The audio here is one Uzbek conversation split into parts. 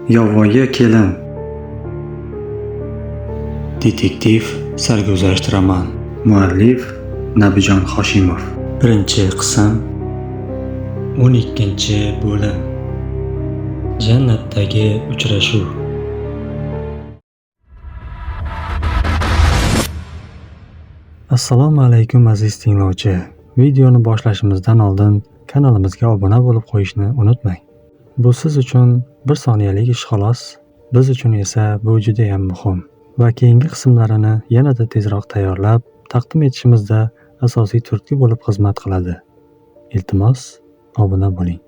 Yovvoyi kelin. Detektiv sarguzasht roman. Muallif Nabijon Hoshimov. Birinchi qism 12-bo'lim. Jannatdagi uchrashuv. Assalomu alaykum aziz tinglovchi. Videoni boshlashimizdan oldin kanalimizga obuna bo'lib qo'yishni unutmang. Bu siz uchun bir soniyalik ish xolos, biz uchun esa bu juda ham muhim. Va keyingi qismlarini yanada tezroq tayyorlab taqdim etishimizda asosiy turtki bo'lib xizmat qiladi. Iltimos, obuna bo'ling.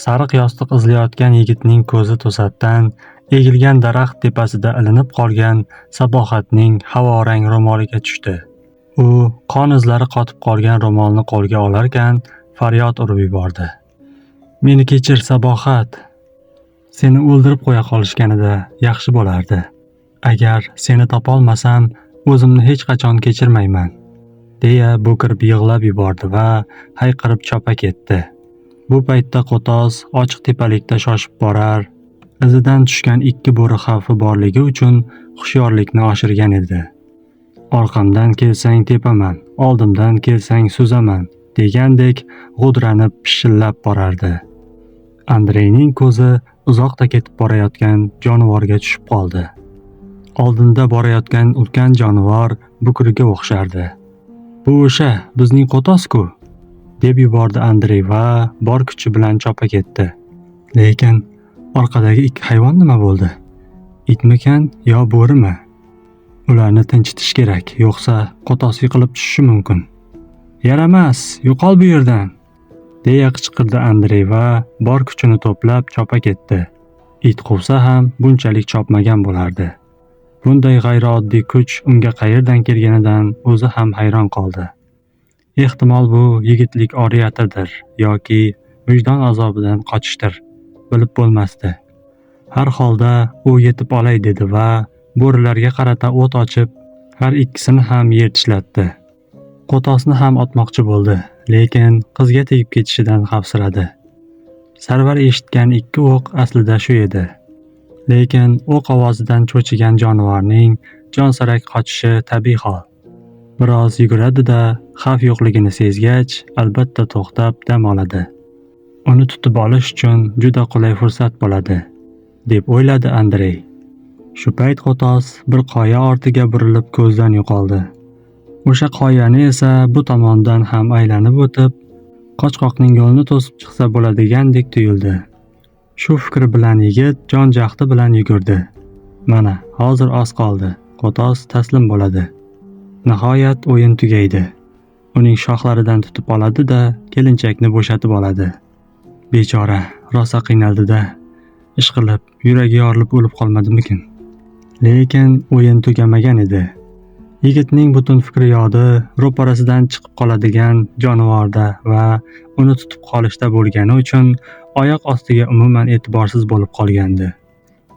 Sariq yostiq izlayotgan yigitning ko'zi to'satdan egilgan daraxt tepasida ilinib qolgan Sabohatning havorang ro'moliga tushdi. U qon izlari qotib qolgan ro'molni qo'lga olarkan faryod urib yubordi. Meni kechir Sabohat. Seni o'ldirib qo'ya qolishganida yaxshi bo'lardi. Agar seni topolmasam, o'zimni hech qachon kechirmayman, deya bo'kirib yig'lab yubordi va hayqirib chopa ketdi. Bu paytda Qo'tos ochiq tepalikda shoshib borar, izidan tushgan ikki bo'ri xavfi borligi uchun hushyorlikni oshirgan edi. Orqamdan kelsang tepaman, oldimdan kelsang suzaman, degandek g'udranib pishillab borardi. Andreyning ko'zi uzoqda ketib borayotgan jonivorga tushib qoldi. Oldinda borayotgan ulkan jonivor bukriga o'xshardi. Bu o'sha bizning Qo'tos-ku, deb yubordi Andrey va bor kuchi bilan chopa ketdi. Lekin orqadagi ikki hayvon nima bo'ldi? Itmikan yo bo'rimi? Ularni tinchitish kerak, yo'qsa Qo'tos yiqilib tushishi mumkin. Yaramas, yo'qol bu yerdan, deya qichqirdi Andrey va bor kuchini to'plab chopa ketdi. It quvsa ham bunchalik chopmagan bo'lardi. Bunday g'ayrioddiy kuch unga qayerdan kelganidan o'zi ham hayron qoldi. Ehtimol bu yigitlik oriyatidir yoki vijdon azobidan qochishdir, bilib bo'lmasdi. Har holda u yetib olay dedi va bo'rilarga qarata o't ochib, har ikkisini ham yer tishlatdi. Qo'tosni ham otmoqchi bo'ldi, lekin qizga tegib ketishidan xavfsiradi. Sarvar eshitgan ikki o'q aslida shu edi. Lekin o'q ovozidan cho'chigan jonivorning jonsarak qochishi tabiiy hol. Biroz yuguradi-da, xavf yo'qligini sezgach, albatta to'xtab dam oladi. Uni tutib olish uchun juda qulay fursat bo'ladi, deb o'yladi Andrey. Shu payt Qo'tos bir qoya ortiga burilib ko'zdan yo'qoldi. O'sha qoyani esa bu tomondan ham aylanib o'tib, qochqoqning yo'lini to'sib chiqsa bo'ladigandek tuyuldi. Shu fikr bilan yigit jon jahdi bilan yugurdi. Mana, hozir oz qoldi. Qo'tos taslim bo'ladi. Nihoyat o'yin tugaydi. Uning shoxlaridan tutib oladi-da, kelinchakni bo'shatib oladi. Bechora, rosa qiynaldi-da. Ishqilib, yuragi yorilib o'lib qolmadimikin? Lekin o'yin tugamagan edi. Yigitning butun fikri yodi ro'parasidan chiqib qoladigan jonivorda va uni tutib qolishda bo'lgani uchun oyoq ostiga umuman e'tiborsiz bo'lib qolgandi.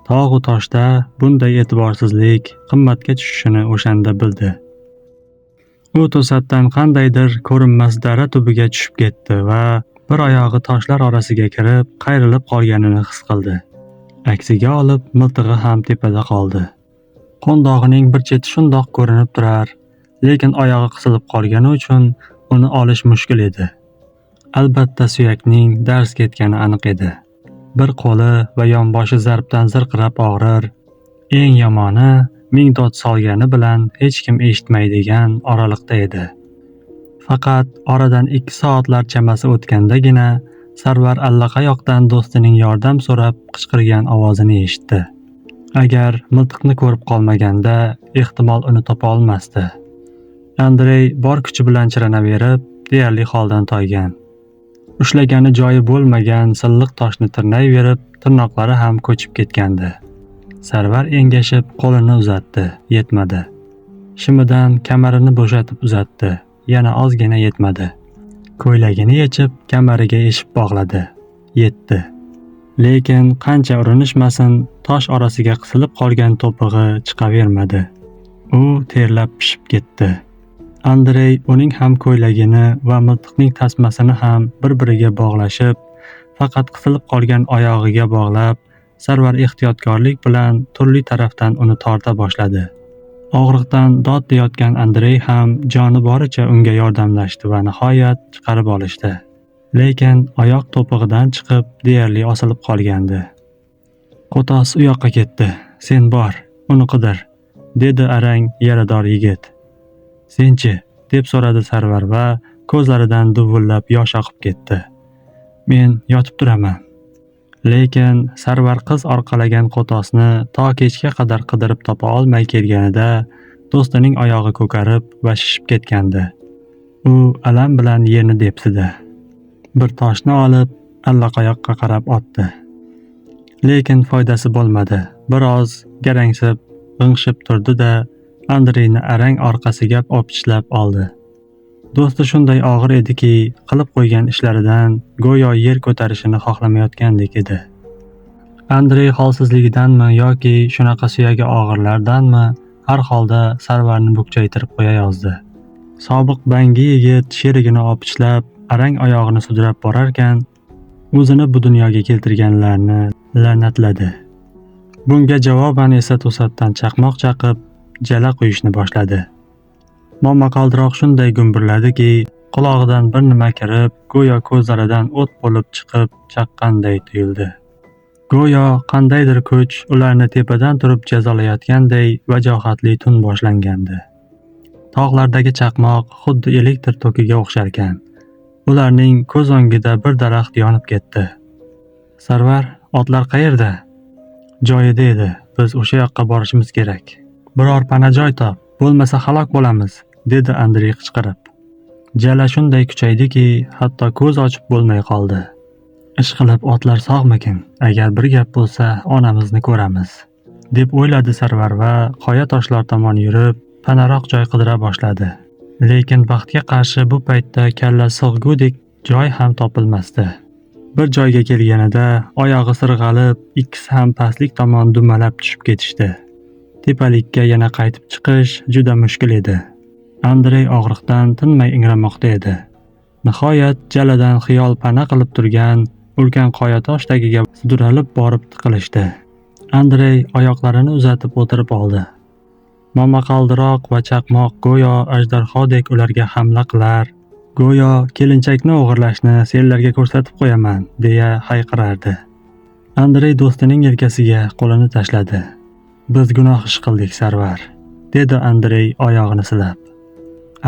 Tog'u toshda bunday e'tiborsizlik qimmatga tushishini o'shanda bildi. U to'satdan qandaydir ko'rinmas dara tubiga tushib ketdi va bir oyog'i toshlar orasiga kirib, qayrilib qolganini his qildi. Aksiga olib, miltig'i ham tepada qoldi. Qo'ndog'ining bir cheti shundoq ko'rinib turar, lekin oyog'i qisilib qolgani uchun uni olish mushkul edi. Albatta suyakning dars ketgani aniq edi. Bir qo'li va yonboshi zarbdan zirqirab og'rir. Eng yomoni, ming dod solgani bilan hech kim eshitmaydigan oraliqda edi. Faqat oradan 2 soatlar chamasi o'tgandagina Sarvar allaqayoqdan do'stining yordam so'rab qichqirgan ovozini eshitdi. Agar miltiqni ko'rib qolmaganda, ehtimol uni topa olmasdi. Andrey bor kuchi bilan chiranaverib, deyarli holdan toygan. Ushlagani joyi bo'lmagan silliq toshni tirnayverib, tirnoqlari ham ko'chib ketgandi. Sarvar engashib qo'lini uzatdi, yetmadi. Shimidan kamarini bo'shatib uzatdi, yana ozgina yetmadi. Ko'ylagini yechib, kamariga eshib bog'ladi. Yetdi. Lekin qancha urinishmasin, tosh orasiga qisilib qolgan to'pig'i chiqavermadi. U terlab pishib ketdi. Andrey uning ham ko'ylagini va miltiqning tasmasini ham bir-biriga bog'lashib, faqat qisilib qolgan oyog'iga bog'lab, Sarvar ehtiyotkorlik bilan turli tarafdan uni torta boshladi. Og'riqdan dod deyotgan Andrey ham joni boricha unga yordamlashdi va nihoyat chiqarib olishdi. Lekin oyoq to'pig'idan chiqib, deyarli osilib qolgandi. Qo'tos u yoqqa ketdi. Sen bor, uni qidir, dedi arang yarador yigit. Senchi, deb so'radi Sarvar va ko'zlaridan duvullab yosh oqib ketdi. Men yotib turaman. Lekin Sarvar qiz orqalagan Qo'tosni to kechga qadar qidirib topa olmay kelganida do'stining oyog'i ko'karib va shishib ketgandi. U alam bilan yerni depsidi. Bir toshni olib allaqayoqqa qarab otdi. Lekin foydasi bo'lmadi. Biroz garangsib, g'ingshib turdi-da, Andreyni arang orqasiga opichlab oldi. Do'sti shunday og'ir ediki, qilib qo'ygan ishlaridan go'yo yer ko'tarishini xohlamayotgandek edi. Andrey holsizligidanmi yoki shunaqa suyagi og'irlardanmi, har holda Sarvarni bukchaytirib qo'ya yozdi. Sobiq bangi yigit sherigini opichlab, arang oyog'ini sudrab borarkan, o'zini bu dunyoga keltirganlarni la'natladi. Bunga javoban esa to'satdan chaqmoq chaqib, jala quyishni boshladi. Momaqaldiroq shunday gumburladiki, qulog'idan bir nima kirib, go'yo ko'zlaridan o't bo'lib chiqib chaqqanday tuyuldi. Go'yo qandaydir kuch ularni tepadan turib jazolayotganday vajohatli tun boshlangandi. Tog'lardagi chaqmoq xuddi elektr tokiga o'xsharkan. Ularning ko'z o'ngida bir daraxt yonib ketdi. Sarvar, otlar qayerda? Joyida edi. Biz o'sha yoqqa borishimiz kerak. Biror pana joy top, bo'lmasa halok bo'lamiz, dedi Andrey qichqirib. Jala shunday kuchaydiki, hatto ko'z ochib bo'lmay qoldi. Ishqilib otlar sog'mikin? Agar bir gap bo'lsa, onamizni ko'ramiz, deb o'yladi Sarvar va qoya toshlar tomon yurib, panaroq joy qidira boshladi. Lekin baxtga qarshi bu paytda kalla sig'gudek joy ham topilmasdi. Bir joyga kelganida oyog'i sirg'alib, ikkisi ham pastlik tomon dumalab tushib ketishdi. Tepalikka yana qaytib chiqish juda mushkul edi. Andrey og'riqdan tinmay ingramoqda edi. Nihoyat jaladan xiyol pana qilib turgan ulkan qoya tosh tagiga sudralib borib tiqilishdi. Andrey oyoqlarini uzatib o'tirib oldi. Momaqaldiroq va chaqmoq go'yo ajdarhodek ularga hamla qilar, go'yo kelinchakni o'g'irlashni senlarga ko'rsatib qo'yaman, deya hayqirardi. Andrey do'stining yelkasiga qo'lini tashladi. Biz gunoh ish qildik, Sarvar, dedi Andrey oyog'ini silab.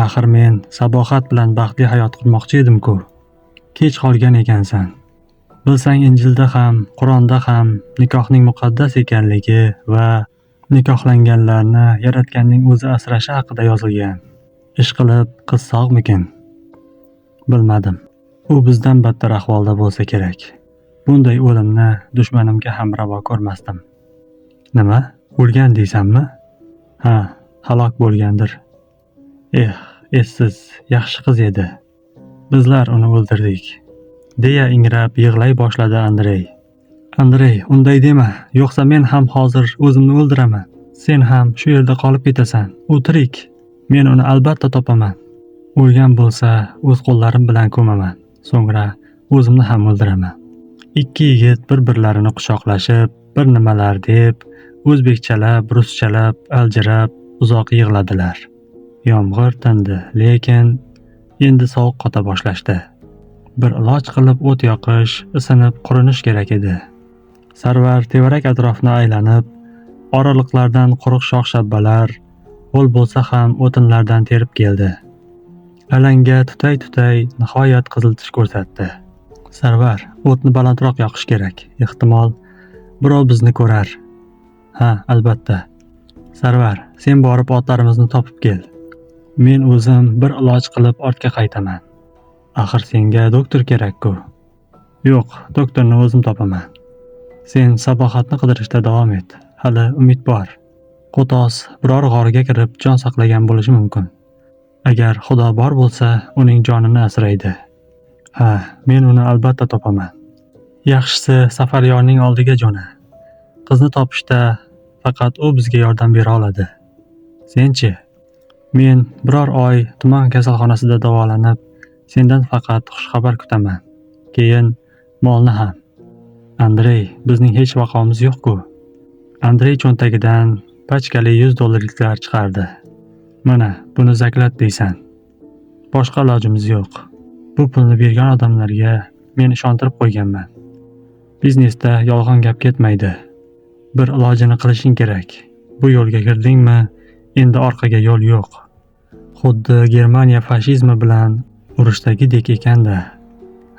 Axir men sabohat bilan baxtli hayot qurmoqchi edim-ku. Kech qolgan ekansan. Bilsang, Injilda ham, Qur'onda ham nikohning muqaddas ekanligi va nikohlanganlarni Yaratganning o'zi asrashi haqida yozilgan. Ishqilib, qiz sog'mikin? Bilmadim. U bizdan battar ahvolda bo'lsa kerak. Bunday o'limni dushmanimga ham ravo ko'rmasdim. Nima? O'lgan deysanmi? Ha, halok bo'lgandir. Essiz, yaxshi qiz edi. Bizlar uni o'ldirdik, deya ingrab yig'lay boshladi Andrey. Andrey, unday dema, yo'qsa men ham hozir o'zimni o'ldiraman. Sen ham shu yerda qolib ketasan. U tirik. Men uni albatta topaman. O'lgan bo'lsa, o'z qo'llarim bilan ko'maman. So'ngra o'zimni ham o'ldiraman. Ikki yigit bir-birlarini quchoqlashib, bir nimalar deb, o'zbekchalab, ruschalab, aljirab uzoq yig'ladilar. Yomg'ir tindi, lekin endi sovuq qota boshlashdi. Bir iloj qilib o't yoqish, isinib qurinish kerak edi. Sarvar tevarak atrofni aylanib, oraliqlardan quruq shox-shabbalar, ho'l bo'lsa ham o'tinlardan terib keldi. Alanga tutay nihoyat qizil tish ko'rsatdi. Sarvar, o'tni balandroq yoqish kerak. Ehtimol birov bizni ko'rar. Ha, albatta. Sarvar, sen borib otlarimizni topib kel. Men o'zim bir iloj qilib ortga qaytaman. Axir senga doktor kerak-ku. Yo'q, doktorni o'zim topaman. Sen sabohatni qidirishda davom et. Hali umid bor. Qo'tos biror g'orga kirib jon saqlagan bo'lishi mumkin. Agar Xudo bor bo'lsa, uning jonini asraydi. Ha, men uni albatta topaman. Yaxshisi safaryorning oldiga jo'na. Qizni topishda faqat u bizga yordam bera oladi. Senchi? Men biror oy tuman kasalxonasida davolanib, sendan faqat xushxabar kutaman. Keyin molni ham. Andrey, bizning hech vaqoimiz yo'q-ku. Andrey cho'ntagidan pachkali $100 chiqardi. Mana, buni zaklat deysan. Boshqa ilojimiz yo'q. Bu pulni bergan odamlarga men ishontirib qo'yganman. Biznesda yolg'on gap ketmaydi. Bir ilojini qilishing kerak. Bu yo'lga kirdingmi, endi orqaga yo'l yo'q. Xuddi Germaniya fashizmi bilan urushdagidek ekanda.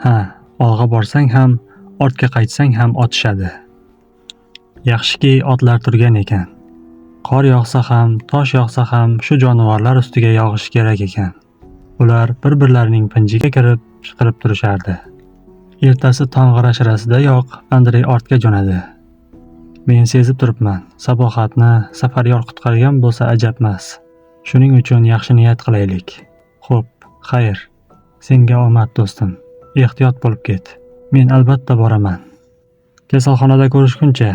Ha, olg'a borsang ham, ortga qaytsang ham otishadi. Yaxshiki otlar turgan ekan. Qor yog'sa ham, tosh yog'sa ham shu jonivorlar ustiga yog'ishi kerak ekan. Ular bir-birlarining pinjiga kirib, chiqirib turishardi. Ertasi tong'irashirasidayoq Andrey ortga jo'nadi. Men sezib turibman, Sabohatni Safaryor qutqargan bo'lsa ajabmas. Shuning uchun yaxshi niyat qilaylik. Xo'p, xayr. Senga omad do'stim. Ehtiyot bo'lib ket. Men albatta boraman. Kasalxonada ko'rishguncha.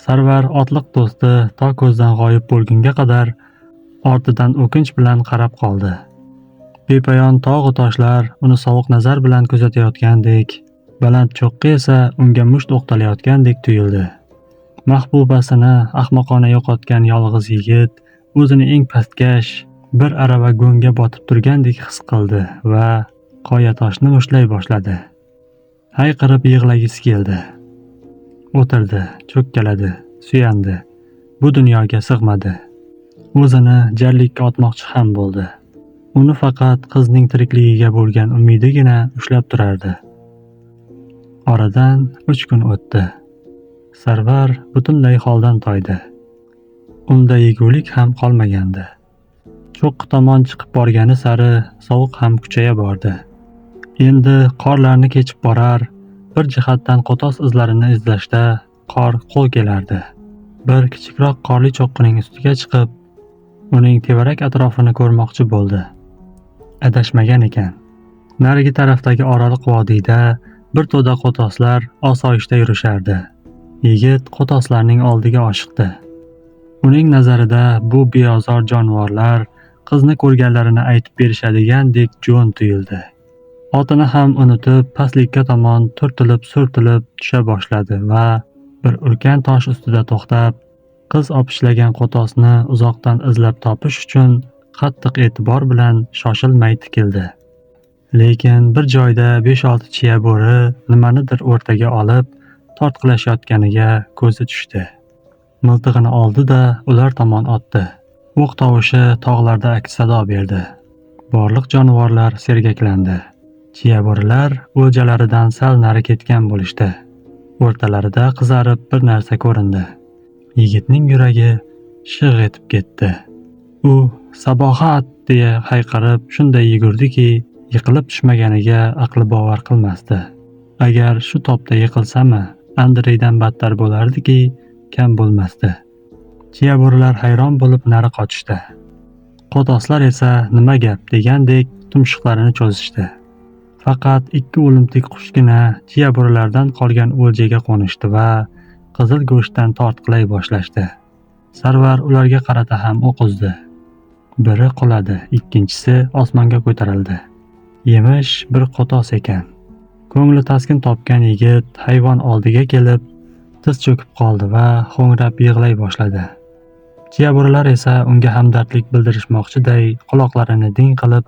Sarvar otliq do'sti to ko'zdan g'oyib bo'lgunga qadar ortidan o'kinch bilan qarab qoldi. Bepoyon tog' va toshlar uni sovuq nazar bilan kuzatayotgandek, baland cho'qqi esa unga musht o'qtalayotgandek tuyuldi. Mahbubasini ahmoqona yo'qotgan yolg'iz yigit o'zini eng pastkash bir arava go'ngga botib turgandek his qildi va qoya toshni mushlay boshladi. Hayqirib yig'lagisi keldi. O'tirdi, cho'kkaladi, suyandi. Bu dunyoga sig'madi. O'zini jarlikka otmoqchi ham bo'ldi. Uni faqat qizning tirikligiga bo'lgan umidigina ushlab turardi. Oradan 3 kun o'tdi. Sarvar butunlay holdan toydi. Unda yegulik ham qolmagandi. Cho'qqi tomon chiqib borgani sari sovuq ham kuchaya bordi. Endi qorlarni kechib borar, bir jihatdan qo'tos izlarini izlashda qor qo'l kelardi. Bir kichikroq qorli cho'qqining ustiga chiqib, uning tevarak atrofini ko'rmoqchi bo'ldi. Adashmagan ekan. Narigi tarafdagi oraliq vodiyda bir to'da qo'toslar osoyishta yurishardi. Yigit qo'toslarning oldiga oshiqdi. Uning nazarida bu beozor jonivorlar qizni ko'rganlarini aytib berishadigandek jo'n tuyuldi. Otini ham unutib pastlikka tomon turtilib-surtilib tusha boshladi va bir ulkan tosh ustida to'xtab, qiz opishlagan qo'tosni uzoqdan izlab topish uchun qattiq e'tibor bilan shoshilmay tikildi. Lekin bir joyda 5-6 chiya bo'ri nimanidir o'rtaga olib tortqilashayotganiga ko'zi tushdi. Miltig'ini oldi-da ular tomon otdi. O'q tovushi tog'larda aks-sado berdi. Borliq jonivorlar sergaklandi. Chiya bo'rilar o'ljalaridan sal nari ketgan bo'lishdi. O'rtalarida qizarib bir narsa ko'rindi. Yigitning yuragi shig' etib ketdi. U Sabohat deya hayqirib shunday yugurdiki, yiqilib tushmaganiga aqli bovar qilmasdi. Agar shu topda yiqilsami, Andreydan battar bo'lardiki, kam bo'lmasdi. Chiya bo'rilar hayron bo'lib nari qochishdi. Qo'toslar esa nima gap degandek tumshuqlarini cho'zishdi. Faqat 2 o'limtik qushgina chiya bo'rilardan qolgan o'ljaga qo'nishdi va qizil go'shtdan tortqilay boshlashdi. Sarvar ularga qarata ham o'q uzdi. Biri quladi, ikkinchisi osmonga ko'tarildi. Yemish bir qo'tos ekan. Ko'ngli taskin topgan yigit hayvon oldiga kelib, tiz cho'kib qoldi va ho'ngrab yig'lay boshladi. Chiya bo'rilar esa unga hamdardlik bildirishmoqchiday quloqlarini ding qilib,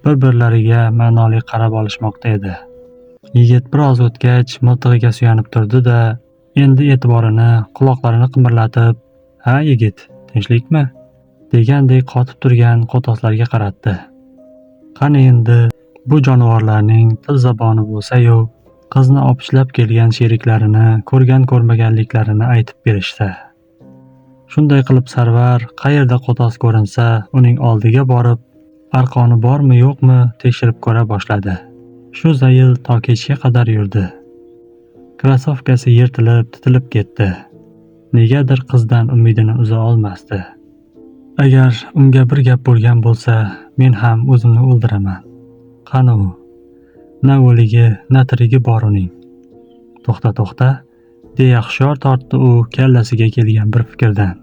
bir-birlariga ma'noli qarab olishmoqda edi. Yigit biroz o'tgach miltig'iga suyanib turdi-da, endi e'tiborini quloqlarini qimirlatib, "Ha yigit, tinchlikmi?" degandek qotib turgan qo'toslarga qaratdi. Qani endi bu jonivorlarning til zaboni bo'lsa-yu, qizni opishlab kelgan sheriklarini ko'rgan ko'rmaganliklarini aytib berishsa. Shunday qilib Sarvar qayerda qo'tos ko'rinsa, uning oldiga borib, arqoni bormi yo'qmi tekshirib ko'ra boshladi. Shu zayil to kechga qadar yurdi. Krasovkasi yirtilib, titilib ketdi. Negadir qizdan umidini uza olmasdi. Agar unga bir gap bo'lgan bo'lsa, men ham o'zimni o'ldiraman. Qani u? Na o'ligi, na tirigi bor uning. To'xta, deya hushyor tortdi u kallasiga kelgan bir fikrdan.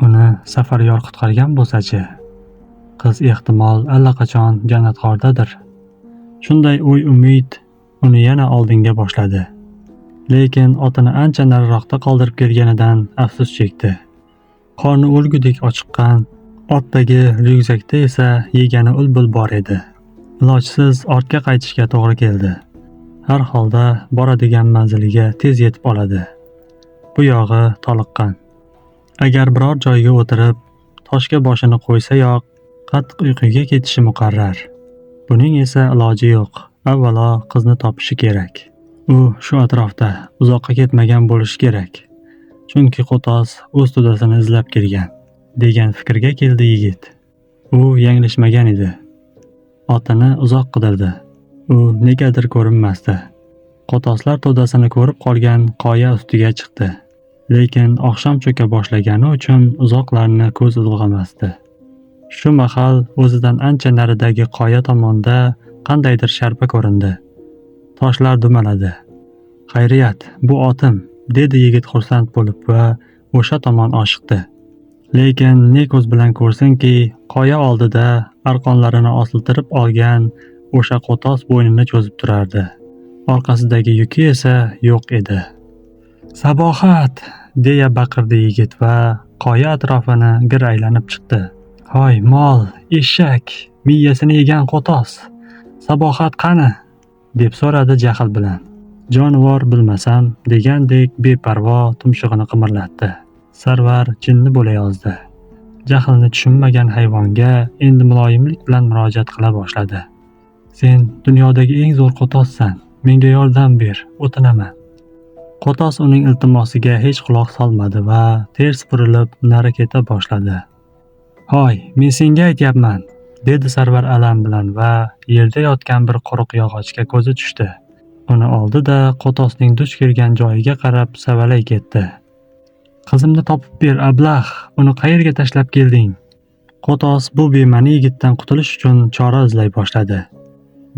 Uni Safaryor qutqargan bo'lsa-chi? Qiz ehtimol allaqachon jannatxordadir. Shunday o'y umid uni yana oldinga boshladi. Lekin otini ancha nariroqda qoldirib kelganidan afsus chekdi. Qorni o'lgudek ochiqqan, otdagi ryukzakda esa yegani ul-bul bor edi. Ilojsiz ortga qaytishga to'g'ri keldi. Har holda boradigan manziliga tez yetib oladi. Bu yog'i toliqqan. Agar biror joyga o'tirib, toshga boshini qo'ysa-yoq, qattiq uyquga ketishi muqarrar. Buning esa iloji yo'q. Avvalo qizni topishi kerak. U shu atrofda uzoqqa ketmagan bo'lishi kerak. Chunki Qo'tos o'z to'dasini izlab kelgan, degan fikrga keldi yigit. U yanglishmagan edi. Otini uzoq qidirdi. U negadir ko'rinmasdi. Qo'toslar to'dasini ko'rib qolgan qoya ustiga chiqdi. Lekin oqshom cho'ka boshlagani uchun uzoqlarni ko'z ilg'amasdi. Shu mahal o'zidan ancha naridagi qoya tomonda qandaydir sharpa ko'rindi. Toshlar dumaladi. Xayriyat, bu otim, dedi yigit xursand bo'lib va o'sha tomon oshiqdi. Lekin ne ko'z bilan ko'rsinki, qoya oldida arqonlarini osiltirib olgan o'sha Qo'tos bo'ynini cho'zib turardi. Orqasidagi yuki esa yo'q edi. "Sabohat!" deya baqirdi yigit va qoya atrofini gir aylanib chiqdi. "Hoy, mol, eshak, miyasini yegan Qo'tos! Sabohat qani?" deb so'radi jahl bilan. Jonivor bilmasam degandek beparvo tumshug'ini qimirlatdi. Sarvar jinni bo'layozdi. Jahlni tushunmagan hayvonga endi muloyimlik bilan murojaat qila boshladi. "Sen dunyodagi eng zo'r Qo'tossan. Menga yordam ber, o'tinaman." Qo'tos uning iltimosiga hech quloq solmadi va ters burilib nari keta boshladi. "Hoy, men senga aytyapman", dedi Sarvar alam bilan va yerda yotgan bir quruq yog'ochga ko'zi tushdi. Uni oldi-da Qo'tosning duch kelgan joyiga qarab savalay ketdi. "Qizimni topib ber, ablah, uni qayerga tashlab kelding?" Qo'tos bu bema'ni yigitdan qutulish uchun chora izlay boshladi.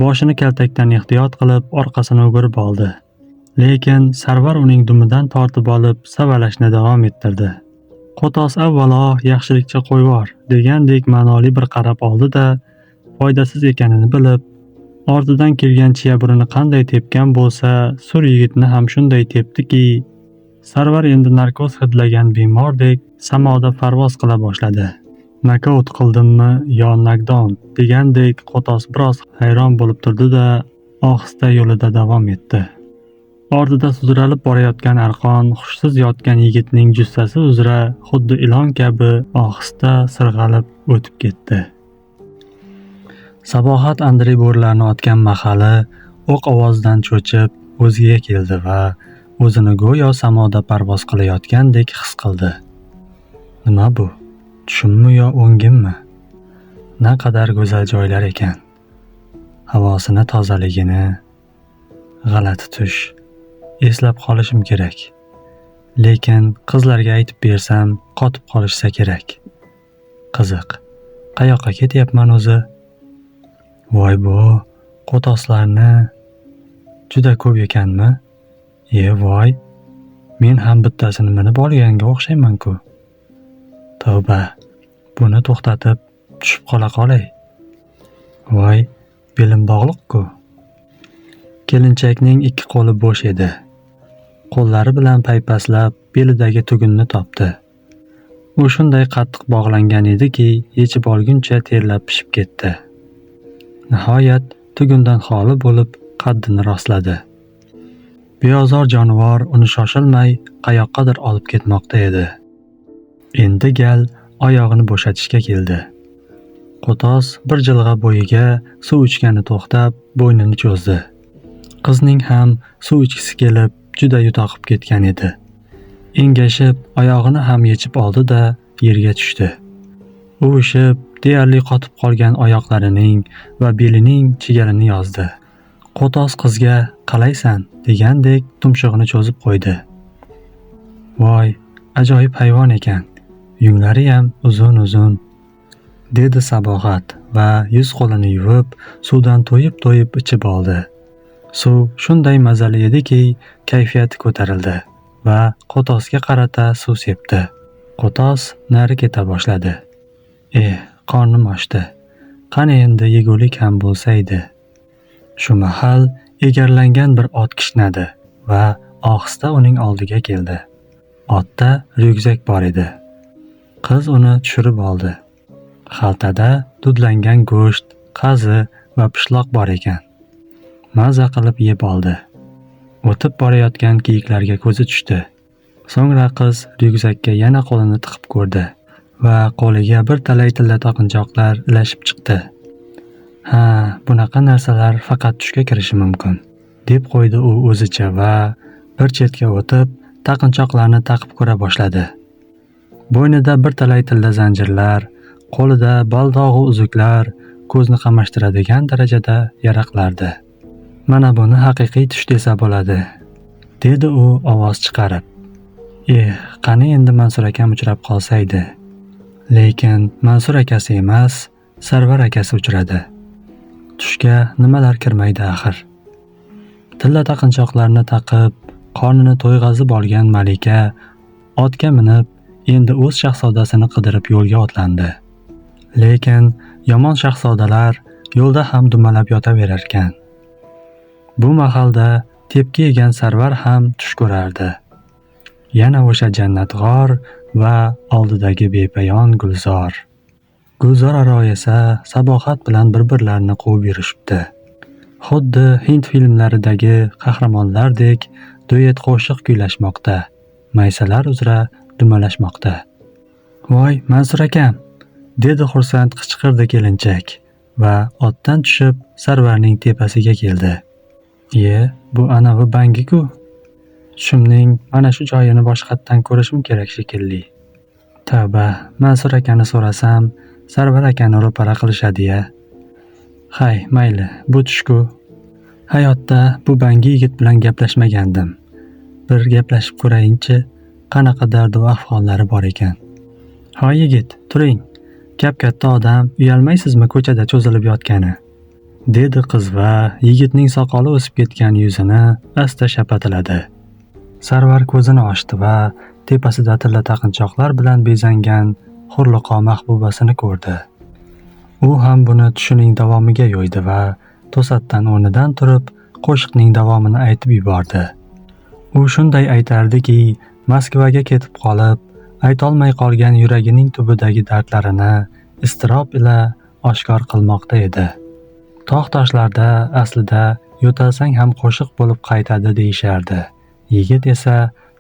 Boshini kaltakdan ehtiyot qilib orqasini o'girib oldi. Lekin Sarvar uning dumidan tortib olib savalashni davom ettirdi. Qo'tos avvalo yaxshilikcha qo'yvor degandek ma'noli bir qarab oldi-da, foydasiz ekanini bilib, ortidan kelgan chiyaburini qanday tepgan bo'lsa, sur yigitni ham shunday tepdiki, Sarvar endi narkoz hidlagan bemordek samoda parvoz qila boshladi. "Nokaut qildimmi yo knockdown?" degandek Qo'tos biroz hayron bo'lib turdi-da, ohista yo'lida davom etdi. Ortida sudralib borayotgan arqon hushsiz yotgan yigitning jussasi uzra xuddi ilon kabi ohista sirg'alib o'tib ketdi. Sabohat Andrey bo'rilarni otgan mahali o'q ovozidan cho'chib o'ziga keldi va o'zini go'yo samoda parvoz qilayotgandek his qildi. Nima bu? Tushimmi yo o'ngimmi? Naqadar go'zal joylar ekan. Havosini tozaligini, g'alati tush. Eslab qolishim kerak. Lekin qizlarga aytib bersam, qotib qolishsa kerak. Qiziq. Qayoqqa ketyapman o'zi? Voy bu, Qo'toslarni juda ko'p ekanmi? Voy, men ham bittasini minib olganga o'xshayman-ku. Tavba, buni to'xtatib tushib qolay. Voy, belim bog'liq-ku. Kelinchakning ikki qo'li bo'sh edi. Qo'llari bilan paypaslab belidagi tugunni topdi. U shunday qattiq bog'langan ediki, yechib olguncha terlab pishib ketdi. Nihoyat tugundan xoli bo'lib qaddini rostladi. Beozor jonivor uni shoshilmay qayoqqadir olib ketmoqda edi. Endi gal oyog'ini bo'shatishga keldi. Qo'tos bir jilg'a bo'yiga suv ichgani to'xtab, bo'ynini cho'zdi. Qizning ham suv ichgisi kelib, juda yutoqib ketgan edi. Engashib, oyog'ini ham yechib oldi-da, yerga tushdi. Uvishib, deyarli qotib qolgan oyoqlarining va belining chigalini yozdi. Qo'tos qizga "Qalaysan?" degandek tumshug'ini cho'zib qo'ydi. "Voy, ajoyib hayvon ekan. Yunglari ham uzun-uzun", dedi Sabohat va yuz qo'lini yuvib, suvdan to'yib ichib oldi. Suv shunday mazali ediki, kayfiyati ko'tarildi va Qo'tosga qarata suv sepdi. Qo'tos nari keta boshladi. Qornim ochdi. Qani endi yegulik ham bo'lsa edi. Shu mahal egarlangan bir ot kishnadi va ohista uning oldiga keldi. Otda ryukzak bor edi. Qiz uni tushirib oldi. Xaltada dudlangan go'sht, qazi va pishloq bor ekan. Maza qilib yeb oldi. O'tib borayotgan kiyiklarga ko'zi tushdi. So'ngra qiz ryukzakka yana qo'lini tiqib ko'rdi va qo'liga bir talay tilla taqinchoqlar ilashib chiqdi. Ha, bunaqa narsalar faqat tushga kirishi mumkin, deb qo'ydi u o'zicha va bir chetga o'tib, taqinchoqlarni taqib ko'ra boshladi. Bo'ynida bir talay tilla zanjirlar, qo'lida baldog'i uzuklar ko'zni qamashtiradigan darajada yaraqlardi. Mana buni haqiqiy tush desa bo'ladi, dedi u ovoz chiqarib. Qani endi Mansur akam uchrab qolsaydi. Lekin Mansur akasi emas, Sarvar akasi uchradi. Tushga nimalar kirmaydi axir. Tilla taqinchoqlarni taqib, qornini to'yg'azib olgan malika otga minib, endi o'z shahzodasini qidirib yo'lga otlandi. Lekin yomon shahzodalar yo'lda ham dumalab yotaverar ekan. Bu mahalda tepki yegan Sarvar ham tush ko'rardi. Yana o'sha jannat g'or va oldidagi bepayon gulzor. Gulzor aro esa Sabohat bilan bir-birlarini quvib yurishibdi. Xuddi Hind filmlaridagi qahramonlardek duet qo'shiq kuylashmoqda, maysalar uzra dumalashmoqda. "Voy, Mansur akam!" dedi xursand qichqirdi kelinchak va otdan tushib Sarvarning tepasiga keldi. Bu anavi bangi-ku. Tushimning mana shu joyini boshqatdan ko'rishim kerak shekilli. Tavba, Mansur akani so'rasam, Sarvar akani ro'para qilishadi-ya. Hay, mayli, bu tushku. Hayotda bu bangi yigit bilan gaplashmagandim. Bir gaplashib ko'rayinchi, qanaqa dardu ahvollari bor ekan. "Hoy yigit, turing. Kap-katta odam, uyalmaysizmi ko'chada cho'zilib yotgani?" dedi qiz va yigitning soqoli o'sib ketgan yuzini asta shapatiladi. Sarvar ko'zini ochdi va tepasida tilla taqinchoqlar bilan bezangan hurliqo mahbubasini ko'rdi. U ham buni tushining davomiga yo'ydi va to'satdan o'rnidan turib, qo'shiqning davomini aytib yubordi. U shunday aytardiki, Moskvaga ketib qolib, aytolmay qolgan yuragining tubidagi dardlarini iztirob ila oshkor qilmoqda edi. Tog'-toshlarda aslida yo'talsang ham qo'shiq bo'lib qaytadi deyishardi. Yigit esa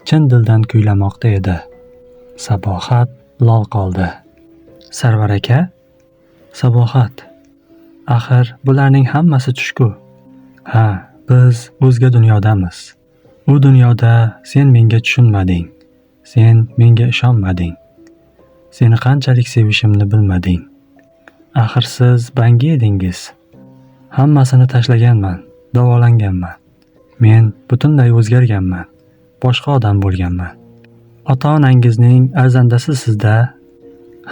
chin dildan kuylamoqda edi. Sabohat lol qoldi. "Sarvar aka?" Sabohat: "Axir bularning hammasi tushku. Ha, biz o'zga dunyodamiz. U dunyoda sen menga tushunmading. Sen menga ishonmading. Seni qanchalik sevishimni bilmading. Axir siz bangi edingiz. Hammasini tashlaganman, davolanganman. Men butunlay o'zgarganman. Boshqa odam bo'lganman. Ota-onangizning arzandasi sizda.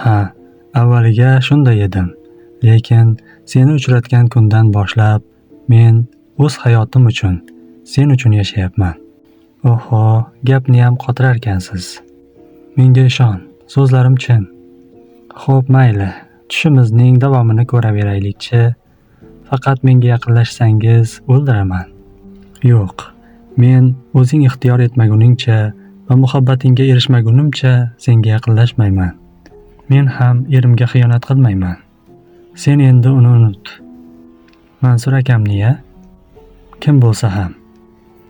Ha, avvaliga shunday edim. Lekin seni uchratgan kundan boshlab men o'z hayotim uchun, sen uchun yashayapman. Oho, gapni ham qotirarkansiz. Menga ishon, so'zlarim chin. Xo'p, mayli, tushimizning davomini ko'raveraylik-chi. Faqat menga yaqinlashsangiz o'ldiraman. Yo'q, men o'zing ixtiyor etmaguningcha va muhabbatingga erishmagunimcha senga yaqinlashmayman. Men ham erimga xiyonat qilmayman. Sen endi uni unut. Mansur akamni-ya? Kim bo'lsa ham.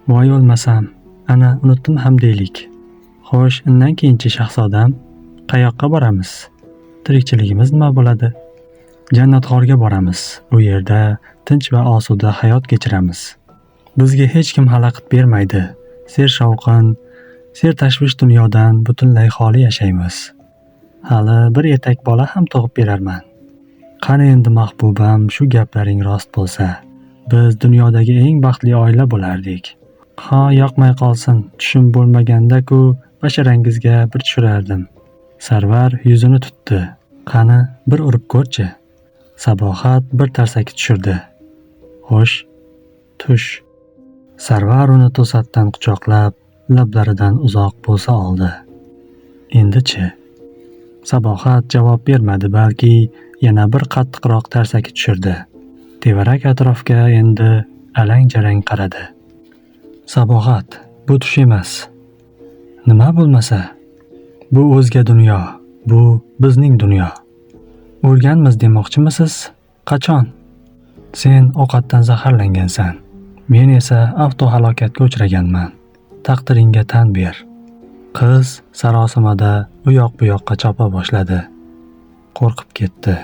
Voy o'lmasam, ana unutdim ham deylik. Xo'sh, undan keyinchi shahzodam, qayoqqa boramiz? Tirikchiligimiz nima bo'ladi? Jannatg'orga boramiz. U yerda tinch va osuda hayot kechiramiz. Bizga hech kim xalaqit bermaydi. Ser-shovqin, ser-tashvish dunyodan butunlay xoli yashaymiz. Hali bir etak bola ham tug'ib berarman. Qani endi mahbubam, shu gaplaring rost bo'lsa, biz dunyodagi eng baxtli oila bo'lardik. Ha, yoqmay qolsin, tushim bo'lmaganda-ku basharangizga bir tushirardim. Sarvar yuzini tutdi. Qani, bir urib ko'rchi. Sabohat bir tarsaki tushirdi. Xo'sh, tush. Sarvar uni to'satdan quchoqlab, lablaridan uzoq bo'lsa oldi. Endi-chi? Sabohat javob bermadi, balki yana bir qattiqroq tarsaki tushirdi. Tevarak atrofga endi alang-jalang qaradi. Sabohat, bu tush emas. Nima bo'lmasa? Bu o'zga dunyo. Bu bizning dunyo. O'lganmiz demoqchimisiz? Qachon? Sen ovqatdan zaharlangansan. Men esa avtohalokatga uchraganman. Taqdiringga tan ber. Qiz sarosimada u yoq bu yoqqa chopa boshladi. Qo'rqib ketdi.